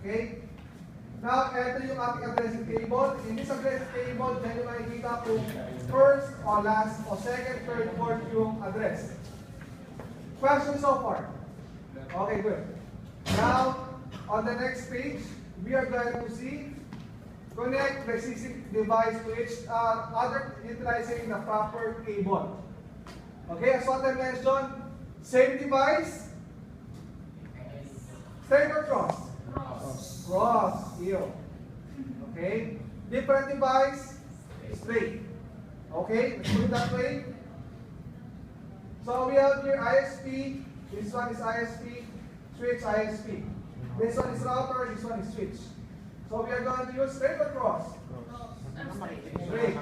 Okay? Now, ito yung ating addressing table. In this addressing table, dyan yung makikita kung first o last o second, third, fourth yung address. Questions so far? Okay, good. Now, on the next page, we are going to see connect the existing device to each other utilizing the proper cable. Okay, as what I mentioned, same device, straight or cross? Cross, ew. Okay, different device, straight. Okay, let's put it that way. So we have here ISP, this one is ISP, switch ISP. This one is router, this one is switch. So we are going to use straight or cross? Straight.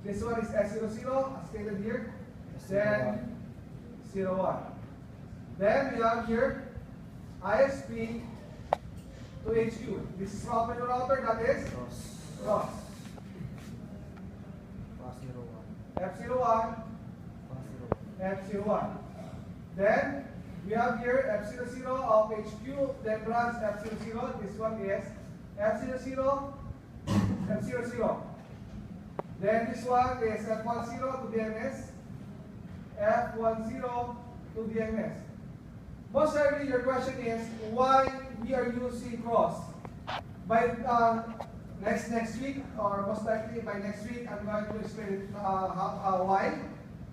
This one is S00, as stated here. Then 01. Then we have here ISP to HQ. This is router to router, that is cross. F01, F01. Then we have here F00 of HQ, then branch F00. This one is F00, F00. Then this one is F10 to DNS, F10 to DNS. Most likely your question is why we are using cross. By next week, or most likely by next week, I'm going to explain why.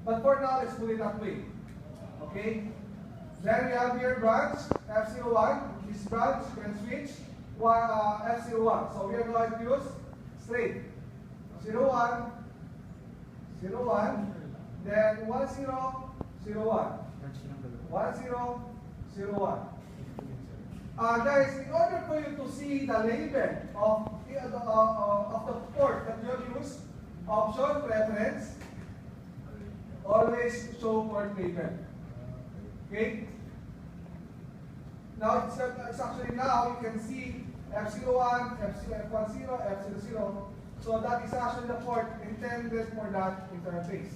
But for now, let's put it that way. Okay? Then we have here branch F01. This branch can switch F01. So we are going to use straight 01, 01, then 10, 01, 10, 01. Guys, in order for you to see the label of the port that you have used, option, preference, always show port label. Okay? Now, it's actually now you can see F01, F10, F00. So that is actually the port intended for that interface.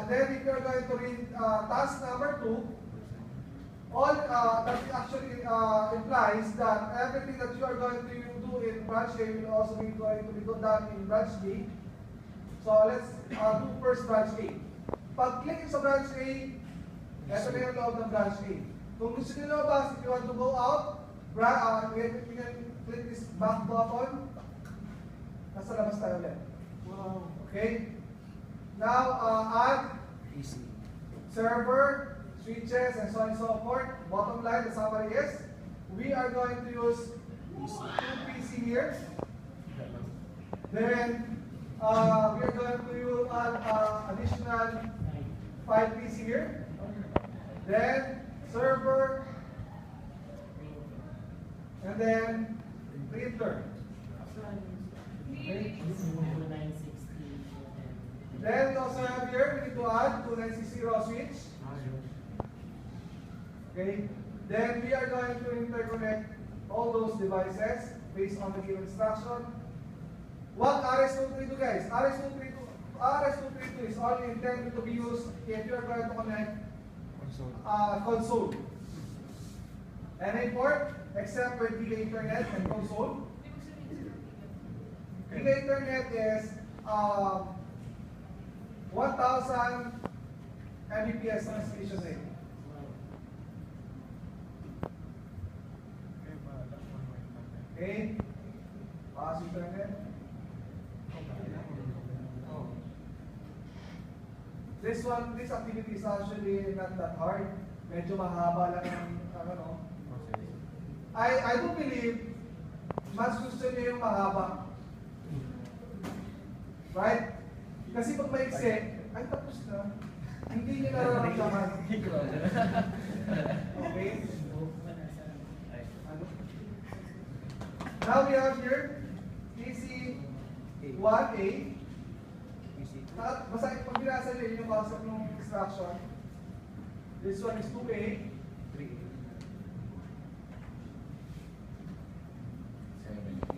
Then if you're going to read task number 2, all that actually implies that everything that you are going to do in branch A will also be going to be done in branch B. So let's do first branch A. Pag-click sa branch A, ito na yung loob ng branch A. Kung gusto nyo lumabas, if you want to go out, you can click this back button. Nasa labas tayo ulit. Wow. Okay? Now, add server, switches, and so on and so forth. Bottom line, the summary is, we are going to use 2 PC here. Then, we are going to use additional 5 PC here. Then, server, and then printer. Okay. Then we also have here, we need to add 2960 switch. Okay. Then we are going to interconnect all those devices based on the given instruction. What RS232 guys? RS232 is only intended to be used if you are going to connect console. Any port except for Giga Ethernet and console. Giga Ethernet is 1000 Mbps transmission rate. Okay, fast Ethernet. This activity is actually not that hard. Medyo mahaba lang ang ano. I do believe mas gusto niyo yung mahaba. Right? Kasi pag maiksi, ay tapos na. Hindi niyo nararamdaman. Okay? Now we have here PC 1A. Basta pag binasa niyo yung concept ng instruction. This one is 2A. 3A. 7.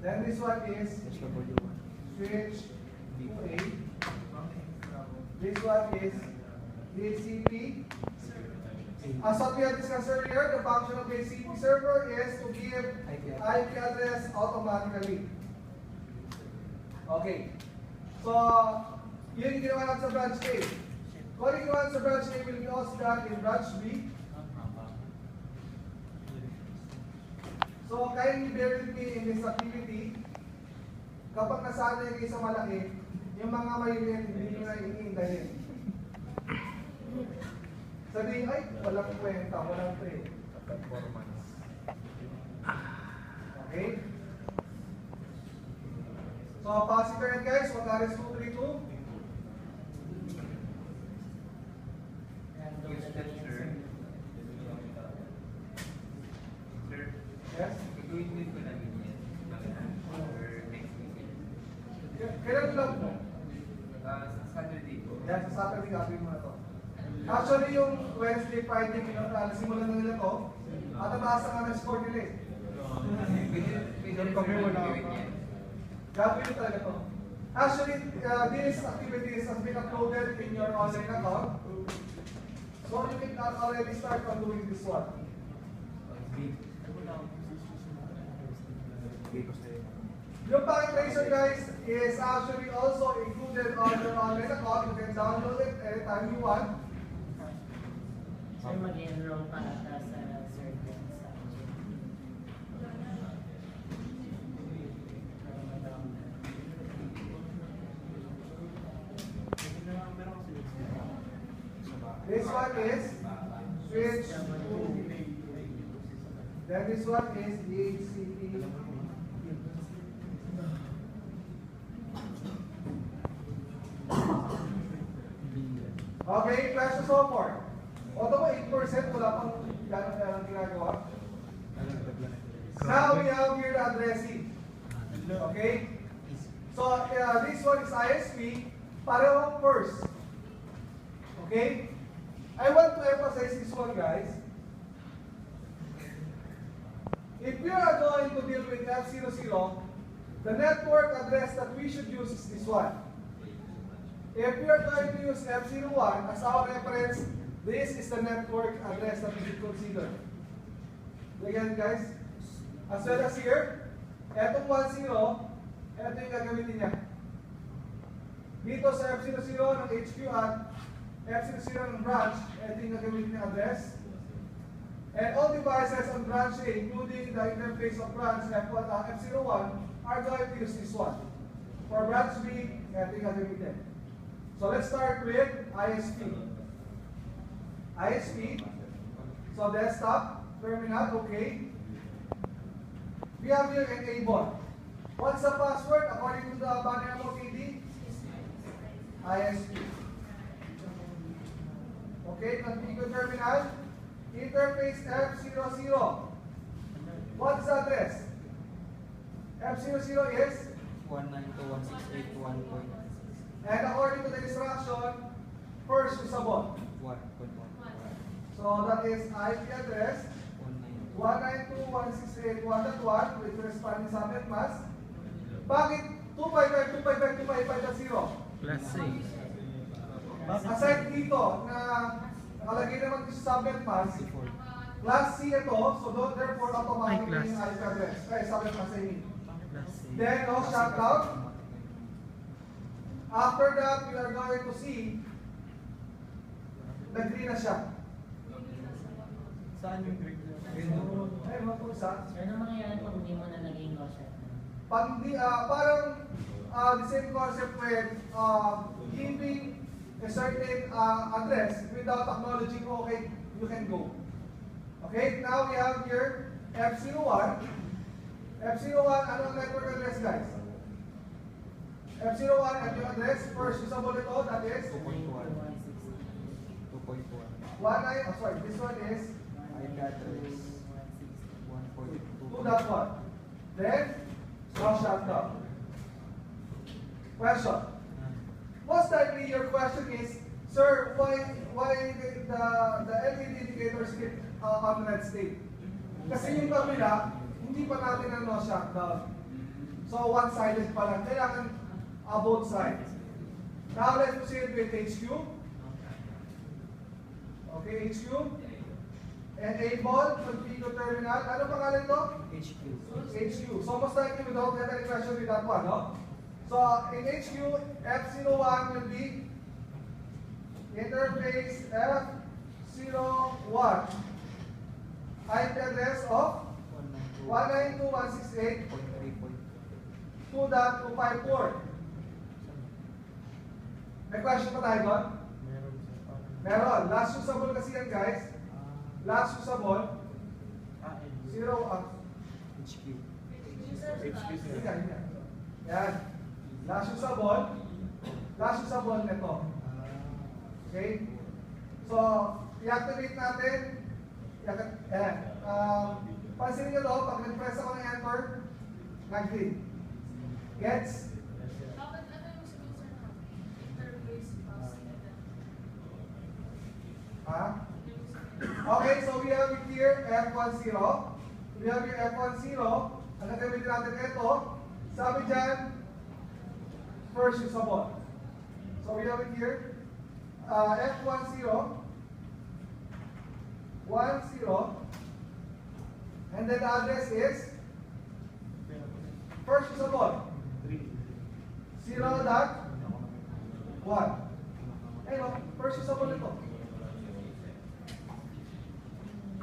Then this one is switch to A. This one is DHCP. As what we had discussed earlier, the function of the DHCP server is to give IP address automatically. Okay. So, yun yung ginawa natin sa branch A. Kung yung ginawa sa branch A will be also done in branch B. So, kindly bear with me in this activity. Kapag nasanay kayo sa malaki, yung mga maliliit, hindi nyo na iniindahin. Sabihin, ay, walang kwenta, walang trade. Okay? So, pass it current guys, what are 232? Yes? Kailan lang po? Saturday po. Yan, sa Saturday gagawin mo na to. Actually, yung Wednesday, Friday, simulan na nila to. At nataas na nga ng score nila eh. Gagawin talaga to. Actually, these activities has been uploaded in your online account. So you can already start on doing this one. Yung packet tracer guys is actually also included on your online account. You can download it anytime you want. So mag-enroll pa ata sa certain subject. This one is switch to. Then this one is DHCP. Okay, question so far. Auto mo 8% wala pang gano'ng ginagawa. Now we have here the addressing. Okay? So this one is ISP. Parehong first. Okay? I want to emphasize this one, guys. If we are going to deal with F00, the network address that we should use is this one. If we are going to use F01 as our reference, this is the network address that we should consider. Again, guys. As well as here, etong 10, eto yung gagamitin niya. Dito sa F00 ng HQ at F00 ng branch, eto yung gagamitin niya address. And all devices on branch A, including the interface of branch F01, are going to use this one. For branch B, eto yung gagamitin. So let's start with ISP. ISP. So desktop, terminal, okay. We have here enable. What's the password according to the banner of TD? ISP. Okay, configure terminal. Interface F00. What's the address? F00 is 192.168.1.1. And according to the instruction, first usable. So that is IP address 192.168.1.1 with corresponding subnet mask. Bakit 255.255.255.0? Class A. Aside dito na nakalagay naman sa subnet mask, class C ito, so therefore automatically yung IP address. Kaya subnet mask I mean. Then no shutdown. After that, we are going to see nag-green na siya. Saan yung green? Ay, mga po isa. So ano mangyayari kung hindi mo na naging loset? Pag di, parang the same concept with giving a certain address without acknowledging, okay, you can go. Okay, now we have here F01. F01, ano ang network address, guys? F01 at yung address, first usable ito, that is 2.1. 19, sorry, this one is IP address 1.2. 2.1. Then, now shutdown. Question. Most likely your question is, sir, why the LED indicators keep on red state? Kasi yung kabila, hindi pa natin ano shutdown. So one-sided pa lang. Kailangan both sides. Now let's proceed with HQ. Okay, HQ. Enable configure terminal. Ano pangalan ito? HQ. HQ. So most likely we don't have any question with that one, no? So in HQ, F01 will be interface F01. IP address of 192.168.2.254. May question pa tayo doon? Meron. Last usable kasi yan, guys. Last usable. HQ. Yan. Last usable. Last usable nito. Okay? So, i-activate natin. Ayan. Pansinin nyo to, pag nag-press ako ng enter, nag-green. Gets? Okay, so we have it here, F10. We have here F10. Ang gagamitin natin ito, sabi dyan, first usable. So we have it here, F10, 10, and then the address is, first usable, 0.1. Ayun, first usable ito.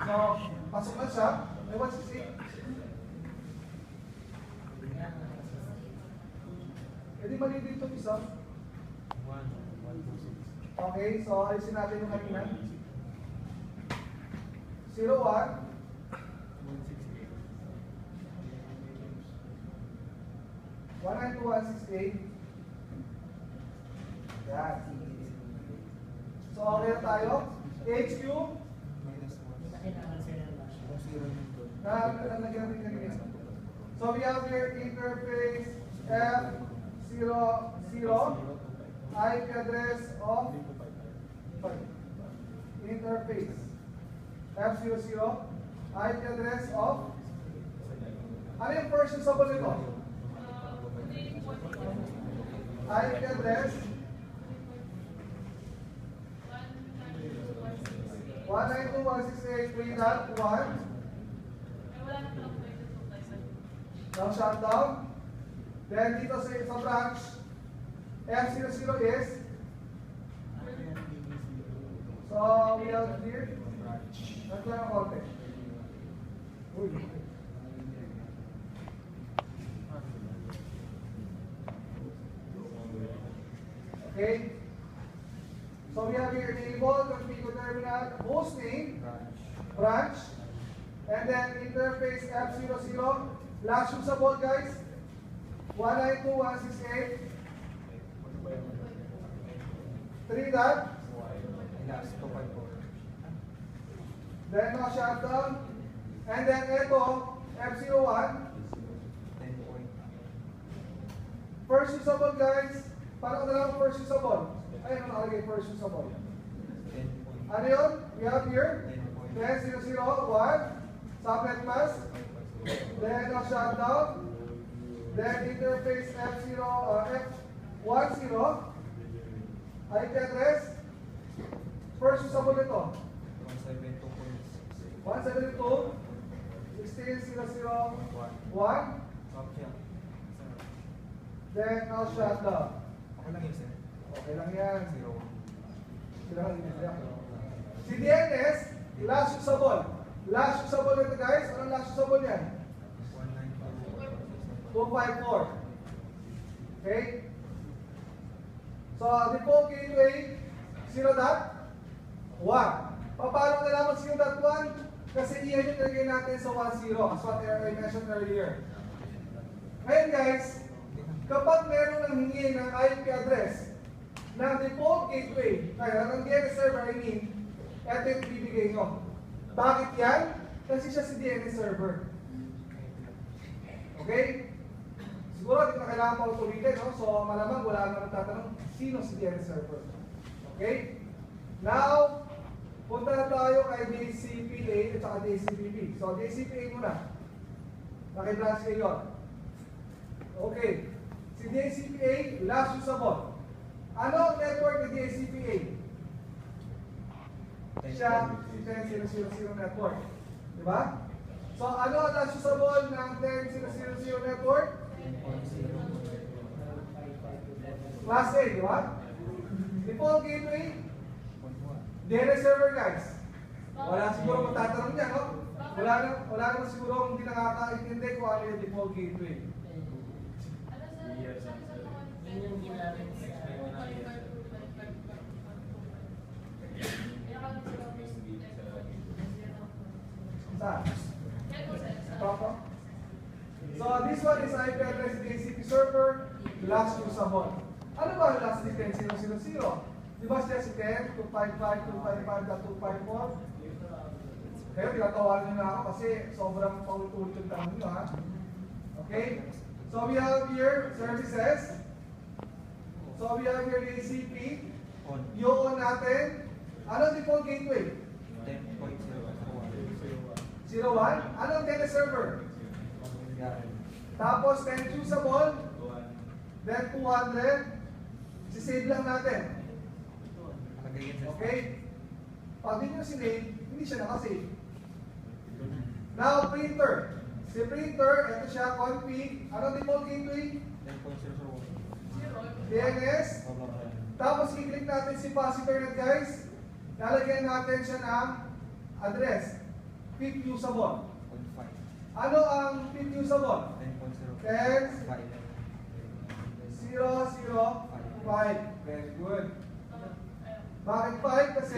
So, pasok na siya. May what's the see? Pwede mali dito isa. Okay, so ayusin natin yung kanina. 0.1. 192.168. Yan. So, okay na tayo. HQ. So we have here interface F00, IP address of interface F00, IP address of, ano yung first usable nito? IP address 192.168.3.1. Now shutdown. Then dito sa branch, F00 is, so we have here, nagla ng konti. Okay. So we have here enable, configure terminal, host name, branch, and then interface F00. Last usable, guys, 192.168. 3 dot. Then no shutdown. And then ito, F01. First usable, guys. Paano ko na lang first usable? Ayun, nakalagay first usable. Ano yun? We have here 10.0.0.1 subnet mask. Then no shutdown. Then interface F10, IP address. First usable ito. 172.16.0.0.1. Then no shutdown. Okay lang yan. Si DNS, last usable. Last usable ito, guys. Anong last usable yan? 254. Okay? So, default gateway, 0.1. Paano nalaman 0.1? Kasi iyan yung nilagay natin sa 10, as what I mentioned earlier. Ngayon, guys, kapag meron nang hingi ng IP address ng default gateway, kaya ng DNS server, I mean, ito yung bibigay nyo. Bakit yan? Kasi siya si DNS server. Okay? Siguro hindi na kailangan pa utulitin, no? So malamang wala na nagtatanong sino si DNS server. Okay? Now, punta na tayo kay DCPA at saka DCPP. So DCPA muna. Naki-branch kayo yun. Okay. Si DHCPA, last usable. Ano ang network ni DHCPA? Siya, si 10.0.0.0 network. Diba? So, ano ang last usable ng 10.0.0.0 network? Class A, di ba? Default gateway, DNS server, guys. Wala siguro matatanong niya, no? Wala naman siguro hindi nakakaintindi kung ano yung default gateway. Yun yung ginamit sa Saan? Papa? So, this one is IP address DHCP server, last usable. Ano ba ang last ni 10.0.0.0? Di ba siya si 10, 255.255.254? Kayo, tinatawanan nyo na ako kasi sobrang paulit-ulit yung tanong nyo, ha? Okay? So, we have here services. So, we have here DHCP. Yung on natin. Ano default gateway? 01. Ano ang data server? Tapos 10 usable. Then 200. Si-save lang natin. Okay? Pag di nyo sinave, hindi siya nakasave. Now, printer. Si printer, ito siya, config. Ano default gateway? DNS. Tapos, i-click natin si positor, guys. Lalagyan natin siya ng address. Pip usable. Ano ang pip usable? 10.0.0.5. Very good. Bakit 5? Kasi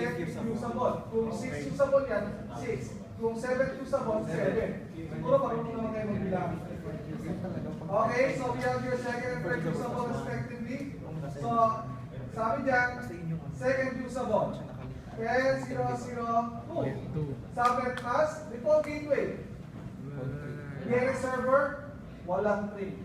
usable. Kung 6 usable yan, 6. Kung 7 usable, 7. Siguro marunong naman kayo magbilang. Okay, so we have your second and third usable respectively. So, sabi dyan, second usable. 10.0.0.2. Subnet mask, default gateway. DNS server, walang tree.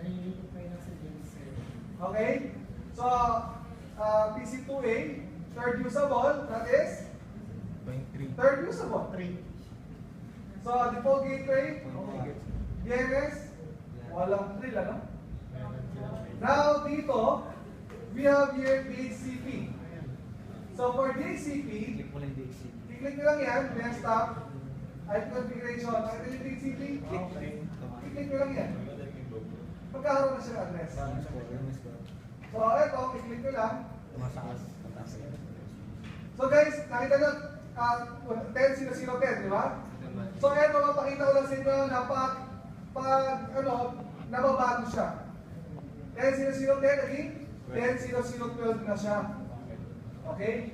nalilito pa yun sa Denser. Okay? So, PC2A, third usable, that is? Third usable. 3. So, default gateway, DNS, walang trill, ano? Now, dito, we have here DHCP. So, for DHCP, i-click nyo lang yan, desktop, IP configuration. Ito yung DHCP, i-click nyo lang yan. Magkakaroon na siya ng address. So, ito, i-click nyo lang. So, guys, nakita nyo, 10.0.0.10, di ba? So, ito, mapakita ko lang sa inyo na nababago siya. 10.0.0.10 again, 10.0.0.12 na siya. Okay?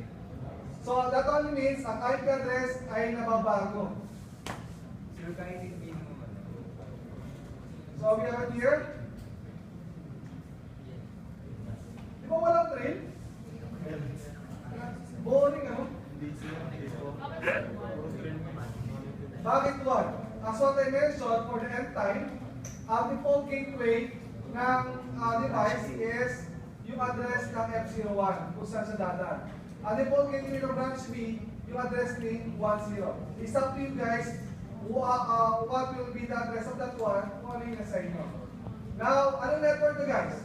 So, that only means ang IP address ay nababago. So, we have it here. Di ba walang trail? Boring, ano? Bakit one? As what I mentioned, for the end time, ang default gateway ng device is yung address ng F01 kung saan siya dadaan. Ang default gateway ng branch B, yung address ni 10. It's up to you guys what will be the address of that one kung ano yung nasa inyo. Now, anong network na guys?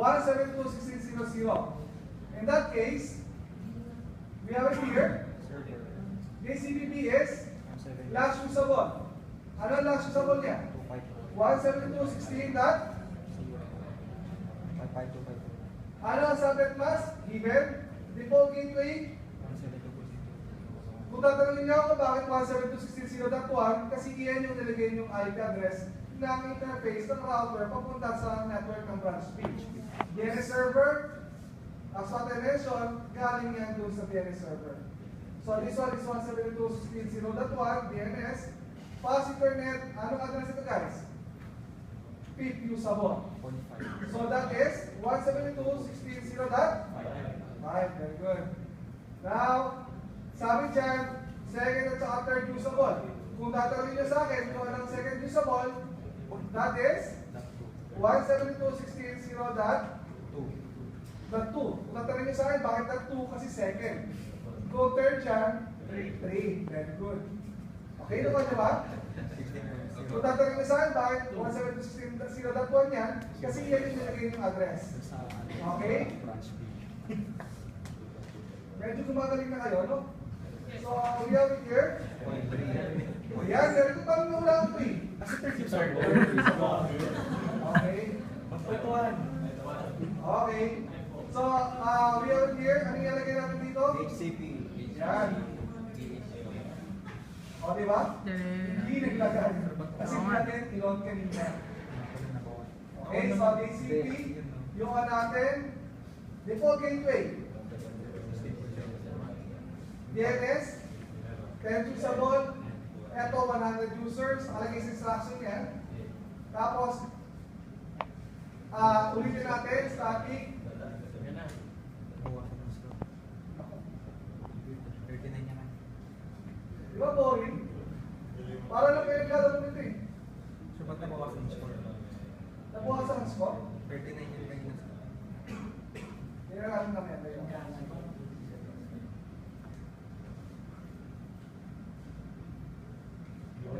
172.16.0.0. In that case, we have it here. DCBB is last usable. Ano ang last usable niya? 172.16. Ano ang subnet mask? Given. Default gateway. Kung tatanungin niyo ako bakit 172.16.0.1, kasi iyan yung nilagay yung IP address ng interface ng router papunta sa network ng branch B. DNS server, as what I mentioned, galing yan doon sa DNS server. So this one is 172.16.0.1, DNS. Positor net, anong address ito guys? PIP usable. So that is 172.16.0.5. Very good. Now, sabi dyan, second at saka third usable. Kung tatanungin niyo sa akin kung anong second usable, that is 172.16.0.2. Kung tatanungin niyo sa akin, bakit that 2? Kasi second. Kung third dyan, 3. Very good. Okay, naman niyo ba? Kung tatanungin niyo sa akin, bakit 172.16.0.1 yan? Kasi yan yung nilagay yung address. Okay? Medyo gumagaling na kayo, no? So, we have it here. Yan, ganito pa rin yung ulang ito eh. Okay. Okay. So, we have it here. Ano yung nilagay natin dito? HCP. Yan. O, diba? Hindi naglagay. Kasi natin, ilon kanina. Okay, so DCP, yung natin, default gateway. DNS, 10 usable, eto 100 users, alagay sa instruction yan. Tapos, ulitin natin, static. Di ba boring? Para lang kayo naglalaro nito eh. So, ba't nabawasan yung score? Nabukasan ang score. 39 yung kanina. Hindi na natin namin yan.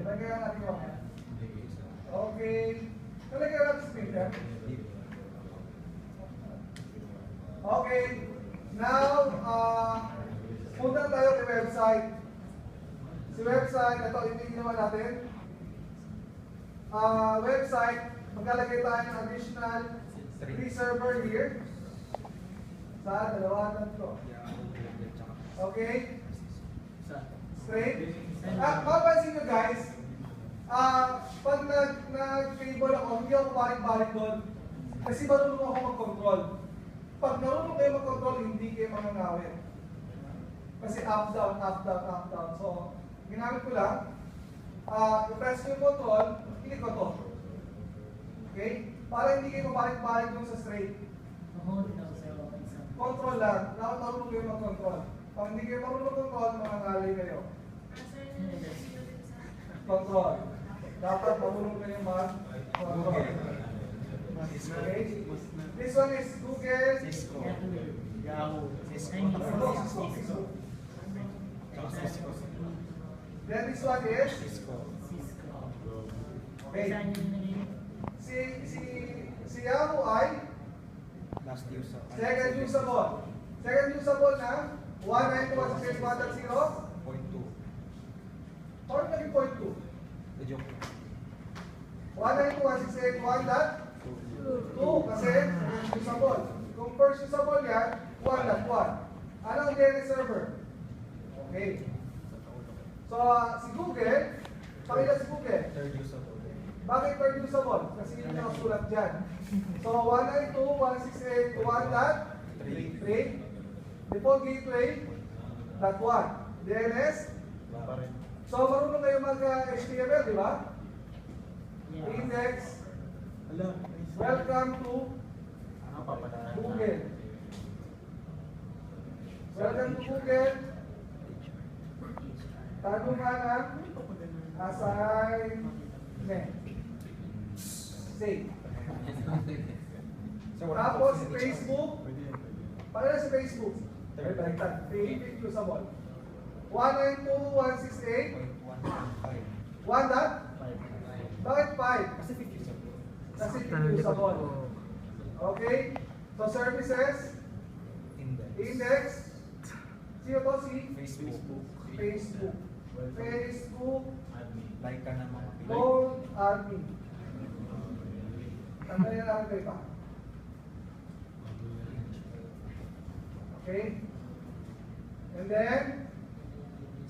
Talagyan natin yung okay. Talagyan natin sa picture. Okay. Now, punta tayo kay website. Si website, ito yung ginawa natin. Website, maglalagay tayo ng additional 3 server here. Sa dalawa, tatlo. Okay? Straight? Mapansin nyo guys, pag nag-cable ako, hindi ako balik-balik doon. Kasi marunong ako mag-control. Pag marunong kayo mag-control, hindi kayo manangawin. Kasi up, down, up, down, up, down. So, ginamit ko lang, i-press ko yung control, click ko to. Okay? Para hindi kayo balik-balik doon sa straight. Control lang. Dapat marunong kayo mag-control. Pag hindi kayo marunong mag-control, manangalay kayo. Control. Dapat marunong kayo mag-control. Okay? This one is Google. Cisco. Yahoo. Cisco. Then this one is okay. Si Yahoo ay Last user. second usable. Second usable na 192.168.1.0. 0.2. Or naging 0.2. Joke. 192.168.1.2 kasi usable. Kung first usable yan, 1.1. Ano ang DNS server? Okay. So, si Google, pakita si Google. Third user. Bakit third usable? Kasi yun yung nakasulat dyan. So, 192.168.1.3 default gateway, .1. DNS. So, marunong kayo mag-HTML, di ba? Index. Welcome to Google. Welcome to Google. Tanungan ang assignment. Save. Tapos si Facebook. Paano si Facebook? Baliktad. Creative usable. 192.168. 1 dot? Bakit 5? Kasi 50 user. Kasi usable. Okay? So services, index, sino to si? Facebook. Facebook. Facebook, Like ka na mga load admin. Tanggalin na lang ito iba. Okay? And then,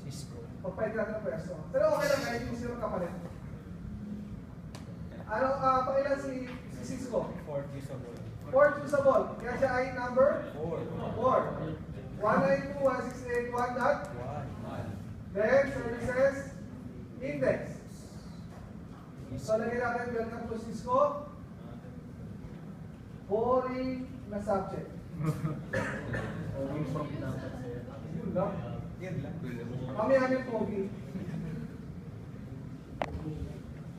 Cisco. pagpalit natin ang pwesto. Pero okay lang kahit yung sino kapalit. Ano, pakilan si Cisco? Fourth usable. Port usable. Kaya siya ay number 4. 4. 192.168.1. Then, services, index. So, lagyan natin welcome to Cisco. Boring na subject. Yun lang. Yan lang. Kami aming pogi.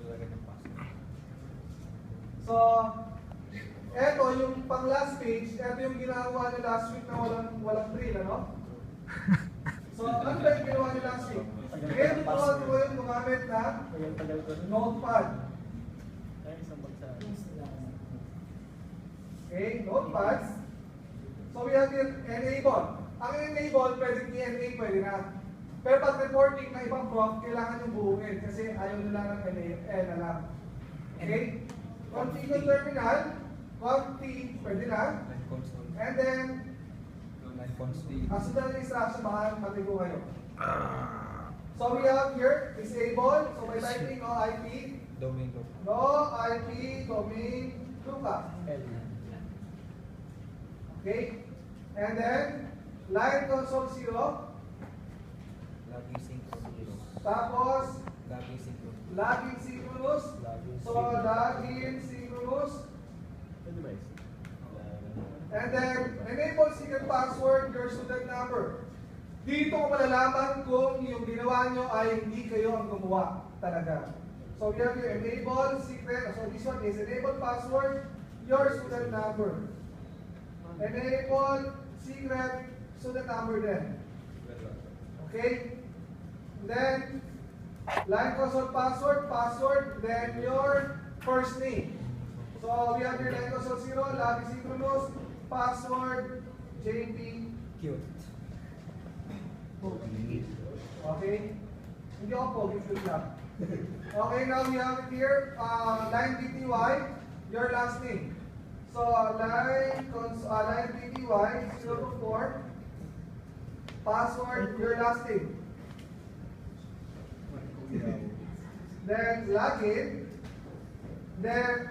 Talaga ng password. So, eto yung pang last page, eto yung ginagawa niyo last week na walang drill, ano? So, So, ano ba yung ginawa niyo last week? Ngayon, tuturuan ko yung gumamit ng notepad. Okay, notepad. So, we have here enable. Ang enable, pwedeng i-enable, pwede na. Pero pag reporting ng ibang prof, kailangan yung buuin kasi ayaw nila ng N na lang. Okay? Configure terminal, conf T, pwede na. Line console. And then, Line console. ang sundan ng instruction, baka matigo kayo. So we have here, disable. So by typing no IP, Domain lock. no IP domain lookup. Okay? And then, line console 0. Login synchronous. Tapos, Login synchronous. login synchronous. So login synchronous. And then, enable secret password, your student number. Dito ko malalaman kung yung ginawa nyo ay hindi kayo ang gumawa talaga. So we have your enable secret. So this one is enable password, your student number. Enable secret student number then. Okay? Then, line console password, then your first name. So we have your line console 0, login synchronous, password, JP. Cute. Okay? Hindi ako pogi, good lang. Okay, now we have it here, line BTY, your last name. So line BTY 0 to 4, password, your last name. Then login, then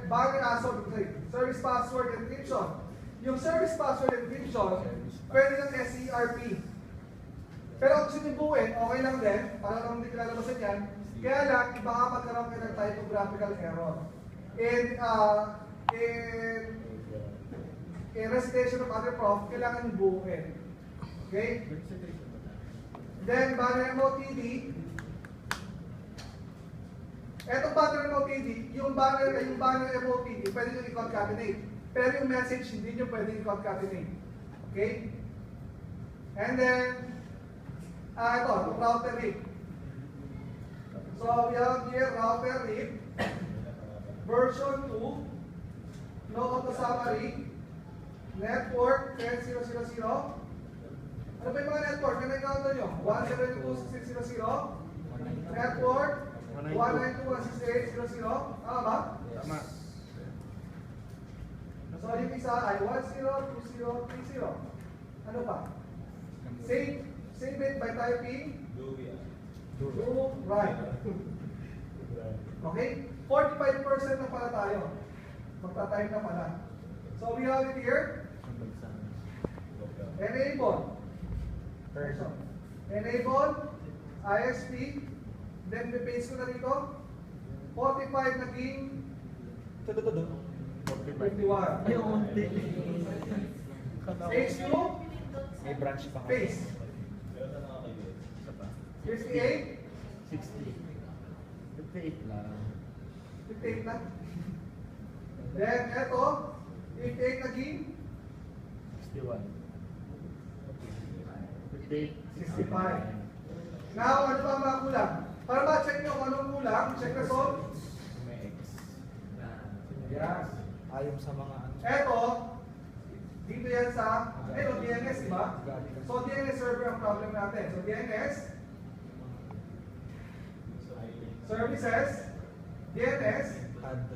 service password encryption. Yung service password encryption, pwede ng SERP. Pero kung sinibuin, okay lang din, para lang hindi kilalabasan yan. Kaya lang, baka magkaroon kayo ng typographical error. In recitation of other prof, kailangan buuin. Okay? Then, banner MOTD. Etong banner MOTD, yung banner MOTD, pwede nyo i-concatenate. Pero yung message, hindi nyo pwede i-concatenate. Okay? And then, ito, router RIP. So, we have here router RIP, version 2, no auto summary, network 10000. Ano ba yung mga network? Ano yung counter nyo? 172.16.0, network 192.168.0. Tama ba? Tama. So, yung isa ay 102030. Ano pa? Save it by typing do right. Okay? 45% na pala tayo. Magta-type na pala. So, we have it here. Enable. Enable. ISP. Then, paste ko na rito. 45 naging 51. H2. May branch pa. Paste. 58. 58 lang. 58 na. Then, eto. 58 naging 61. 58. 65. Now, ano pa ang mga kulang? Para ma-check nyo kung anong kulang, check the solve. May X. Yes. Ayon sa mga ano. Eto, dito yan sa, DNS, di ba? So, DNS server ang problem natin. So, DNS, services, DNS, Add.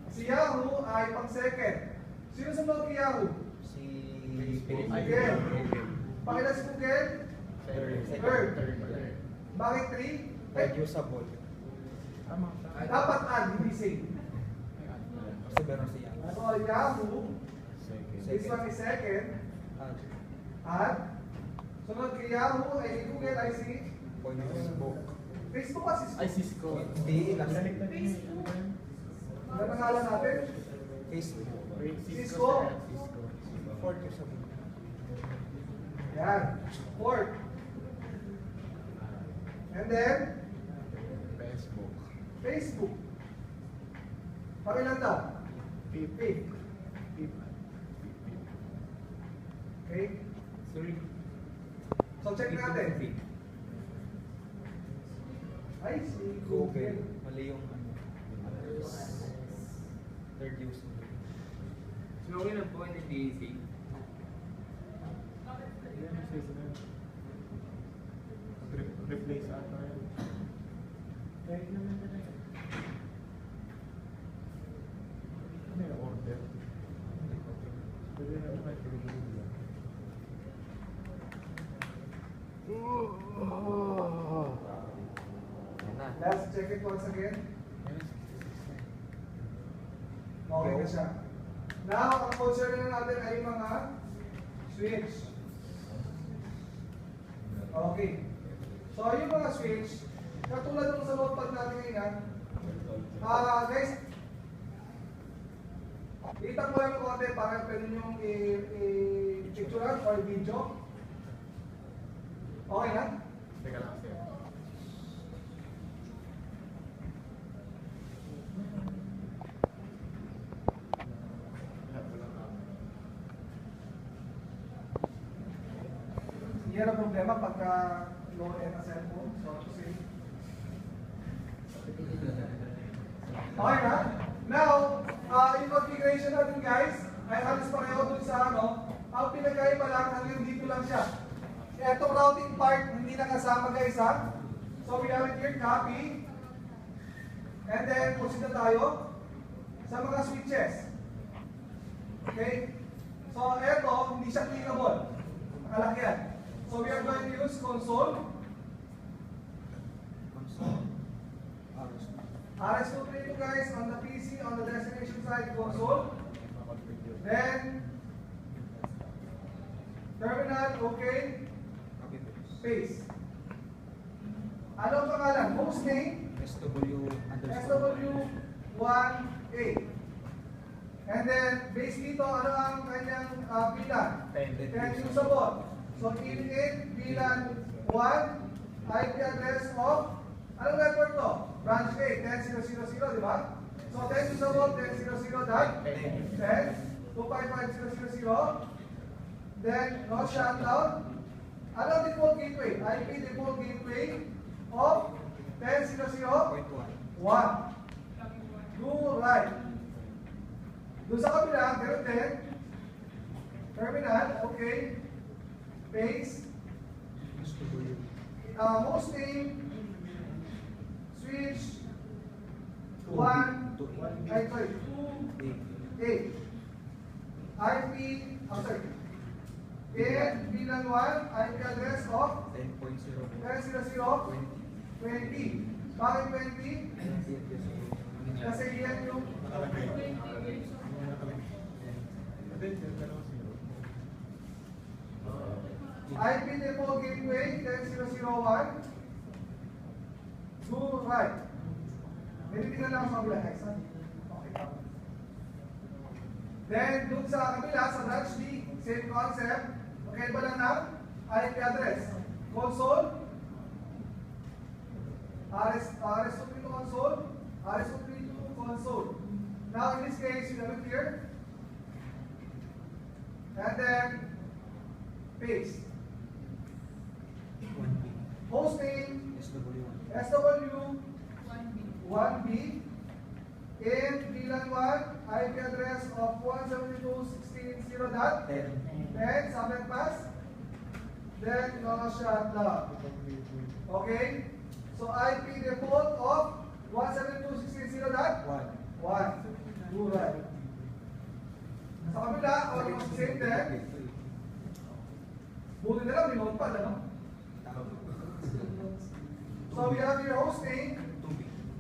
si Yahoo ay pang second. Sino sumunod kay Yahoo? Si Google. Pangilan si Google? Third. Bakit 3? Usable. Tama. Dapat add, hindi save. Kasi meron siya. So, Yahoo, Second. this one is second. Add. At, sunod kay Yahoo ay Google ay si Point Facebook. Facebook at Cisco. Ay, Cisco. Hindi. Ano pangalan natin? Facebook. Cisco. Cisco. Fourth usable. Yan. Fourth. And then, Facebook. Facebook. Pangilan daw? Fifth. Okay? Sorry. So check natin. Ay, si Google. Mali yung ano. Third use. So, okay na po ng DAC. Replace ata yun. Third naman talaga. Ano yung order? Pwede na naman i-review yan. Yan na. Let's check it once again. Okay na siya. Now, ang consider na natin ay mga switch. Okay. So, yung mga switch, katulad ng sa notepad natin ngayon, guys, kita ko lang yung konti para pwede nyo i-picturean or video. Okay na? Teka lang kasi. Yan ang problema pagka low-end na cellphone. So, to say. Okay na? Now, yung configuration natin guys, ay halos pareho dun sa ano, ang pinagkaiba lang, hanggang dito lang siya. Etong routing part, hindi na kasama guys ha. So, we have it here, copy. And then, proceed na tayo sa mga switches. Okay? So, eto, hindi siya clickable. Nakalaki yan. So we are going to use console. Console. RS232 guys on the PC on the destination side console. Then terminal, okay. Copy paste. Paste. Anong pangalan? Hostname SW1A. And then base dito, ano ang kanyang bilan? 10 usable. So, in bilan 1, IP address of, anong network to? Branch A, 10.0.0.0, di ba? So, 10 usable, 10.0.0.10, 255.0.0.0, then, no shutdown. Anong default gateway? IP default gateway of 10.0.0.1. Do right. Doon sa kabila, ganun din. Terminal, okay. Paste. Hostname. Switch. 2 8. IP, and bilang 1, IP address of 10.0.0.20. Bakit 20? Kasi yan yung IP default gateway 10.0.0.1. Do right. Nilitingnan lang sa kabila. Okay. Then, dun sa kabila, sa branch D, same concept. Okay ba lang ng IP address? Console. RS232 console. RS232 console. Now, in this case, you have it here. And then, paste. Hostname SW1B in VLAN 1 IP address of 172.16.0.10 subnet mask, then no shutdown. Okay? So IP default of 172.16.0.1. Do right. Sa kabila, almost same then. Buti na lang, minod pa, ano? So we have your hostname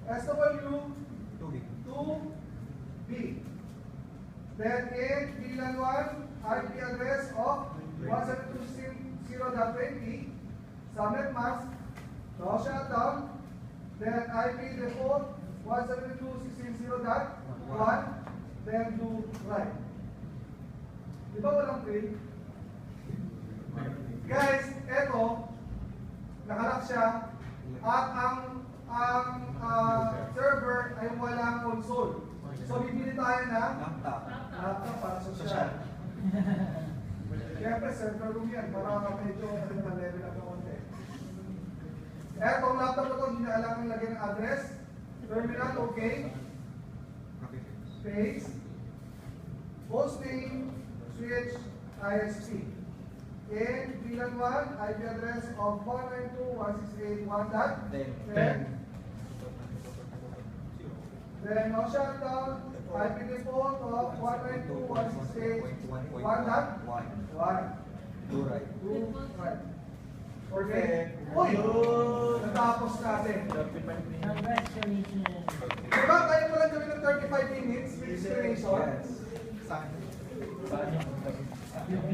SW2B. Then in VLAN 1 IP address of 172.0.20 subnet mask, no shutdown. Then IP default 172.16.0.1, then do right. Di ba walang fail? Guys, eto, nakarak siya at ang server ay walang console. So bibili tayo ng laptop para social. Siyempre, server room yan para medyo level up ng konti. Etong laptop na to, hindi na alam lagyan ng address. Terminal, okay. Copy paste. Paste. Hosting, switch, ISP. In VLAN 1, IP address of 192.168.1.10. Then no shutdown, IP default of 192.168.1.1. Do right. 2, right. Okay. Uy! Natapos natin. Congratulations. Diba kaya mo lang gawin ng 35 minutes with explanation? Yes. Saan? Yung